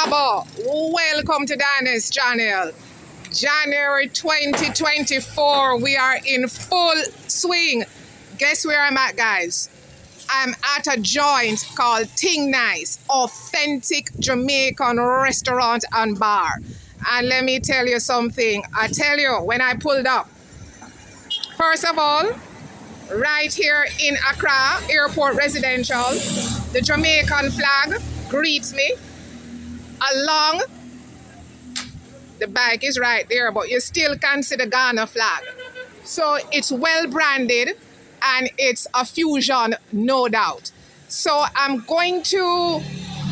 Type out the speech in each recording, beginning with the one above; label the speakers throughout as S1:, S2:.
S1: Abo, welcome to Dinah's channel. January 2024, we are in full swing. Guess where I'm at, guys? I'm at a joint called TING, authentic Jamaican restaurant and bar. And let me tell you something. I tell you, when I pulled up, first of all, right here in Accra, Airport Residential, the Jamaican flag greets me. Along, the bike is right there, but you still can see the Ghana flag. So it's well branded and it's a fusion, no doubt. So I'm going to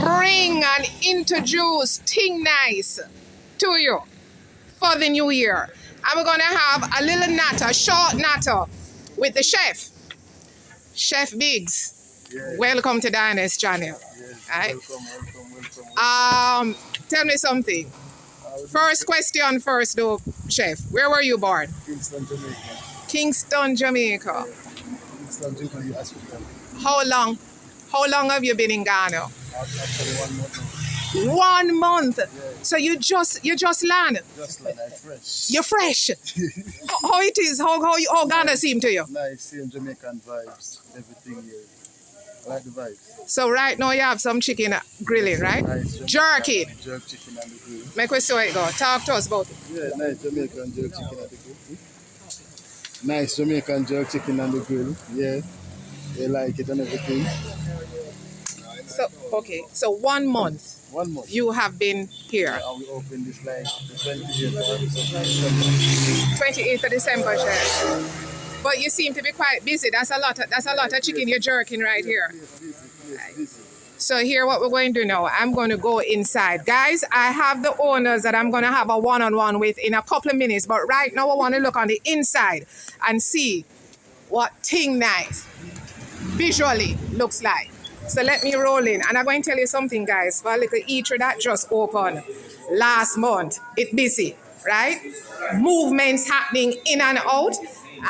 S1: bring and introduce TING to you for the new year. And we're going to have a little natter, short natter with the chef, Chef BIGGS.
S2: Yes.
S1: Welcome to Dinah's channel.
S2: Yes,
S1: right?
S2: welcome.
S1: Tell me something. First question first though, Chef. Where were you born?
S2: Kingston, Jamaica.
S1: Kingston, Jamaica.
S2: Kingston, Jamaica, Africa.
S1: How long have you been in Ghana?
S2: Actually 1 month now.
S1: 1 month.
S2: Yes.
S1: So you just land.
S2: Just like I'm fresh.
S1: You're fresh. How it is? How Ghana seem to you?
S2: Nice, same Jamaican vibes. Everything here. I like the vibes.
S1: So right now you have some chicken grilling, right?
S2: Nice
S1: Jerky.
S2: Jerk chicken on the grill.
S1: Make us see how it go. Talk to us about it.
S2: Yeah, nice Jamaican jerk chicken on the grill. Nice Jamaican jerk chicken on the grill. Yeah, they like it and everything.
S1: So okay, so 1 month
S2: 1 month.
S1: you have been here.
S2: Yeah, we open this like the 28th
S1: 28th of December, Chef. But you seem to be quite busy. That's a lot of chicken you're jerking right here.
S2: Busy.
S1: So here what we're going to do now, I'm going to go inside. Guys, I have the owners that I'm going to have a one-on-one with in a couple of minutes. But right now I want to look on the inside and see what TING visually looks like. So let me roll in. And I'm going to tell you something, guys. For a little eatery that just opened last month, it's busy, right? Movements happening in and out.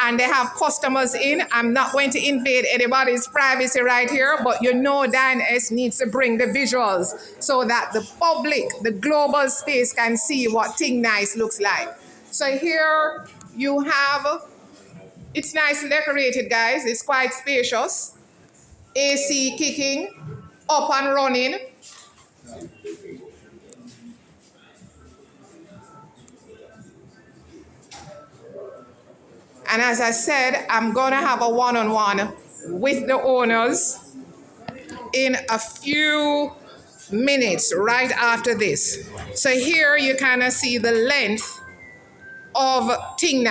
S1: And they have customers in. I'm not going to invade anybody's privacy right here, but you know Dinah's needs to bring the visuals so that the public, the global space can see what TING looks like. So here you have, it's nicely decorated, guys. It's quite spacious. AC kicking, up and running. And as I said, I'm gonna have a one-on-one with the owners in a few minutes right after this. So here you kind of see the length of TING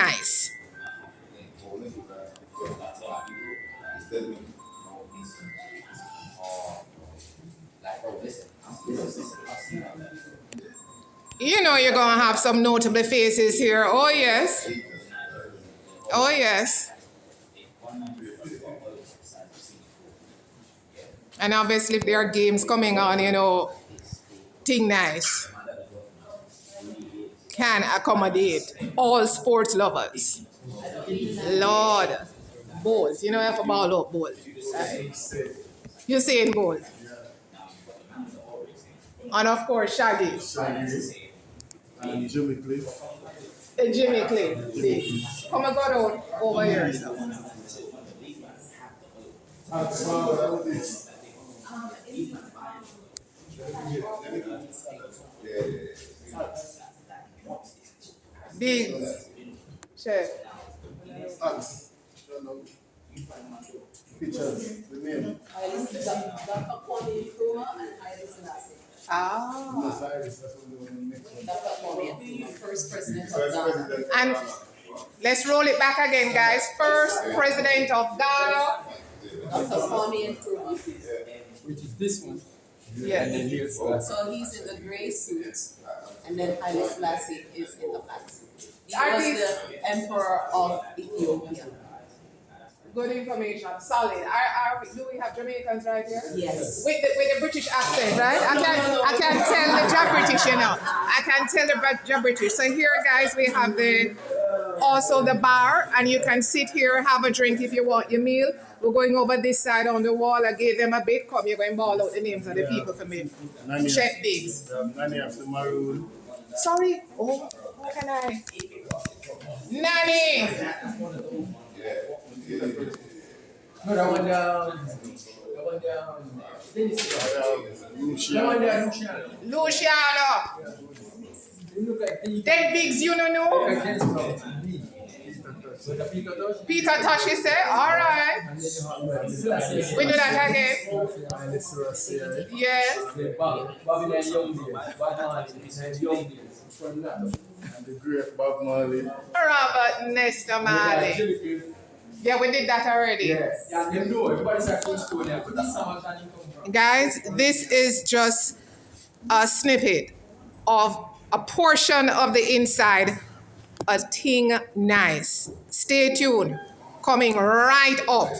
S1: You know you're gonna have some notable faces here. Oh yes. Oh yes. And obviously if there are games coming on, you know, TING can accommodate all sports lovers. Lord. Balls. You know you have to ball up ball. You're saying ball. And of course Shaggy.
S2: And Jimmy Cliff.
S1: Jimmy Cliff. See. Come and go down over here. Big Chef.
S2: Pictures, the name.
S1: Ah.
S3: First president of Ghana.
S1: And let's roll it back again, guys. First president of Ghana.
S3: Dr. Kwame Nkrumah.
S4: Which is this one.
S1: Yes.
S4: And then here's that.
S3: So he's in the gray suit, and then Haile Selassie is in the black suit. He
S1: Are
S3: was
S1: these-
S3: the emperor of Ethiopia.
S1: Good information. Solid. Do we have Jamaicans right here?
S3: Yes.
S1: With the British accent, right? I can tell the British, you know. I can tell the British. So here, guys, we have the also the bar, and you can sit here, have a drink if you want your meal. We're going over this side on the wall. I gave them a bit. Come, you're going to ball out the names of the people for me. Chef Biggs.
S2: Nani of the maroon.
S1: Sorry. Oh, how can I? Nanny.
S4: No, that one down. That one down. Luciano.
S1: Luciano. Then Biggs, you don't know? Peter Tosh, you say? All right. We do that again. Yes.
S2: And the great Bob Marley.
S1: Robert Nestor Marley. Yeah, we did that already.
S4: Yes. Yeah, they know. Everybody's a cool story, but that's how much money come from.
S1: Guys, this is just a snippet of a portion of the inside of Ting Nice. Stay tuned. Coming right up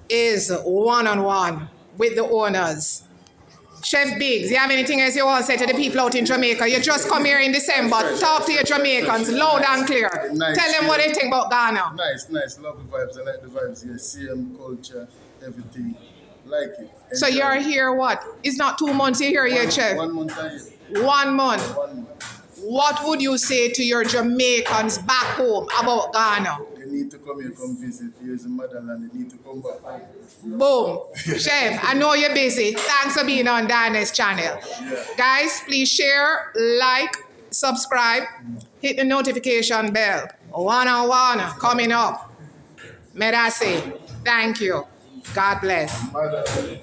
S1: is one-on-one with the owners. Chef Biggs, you have anything else you want to say to the people out in Jamaica? You just come here in December. Talk to your Jamaicans loud and clear.
S2: Nice,
S1: Tell them what they think about Ghana.
S2: Nice. Love the vibes. I like the vibes here. CM culture, everything. Like it.
S1: So you're here what? It's not 2 months you're here yet, Chef?
S2: 1 month a year.
S1: 1 month.
S2: 1 month.
S1: What would you say to your Jamaicans back home about Ghana?
S2: They need to come here, come visit. Here's the motherland. They need to come back home.
S1: Boom. Chef, I know you're busy. Thanks for being on Dinah's channel. Guys, please share, like, subscribe, hit the notification bell. One-on-one coming up. May I say, thank you. God bless.
S2: Motherland.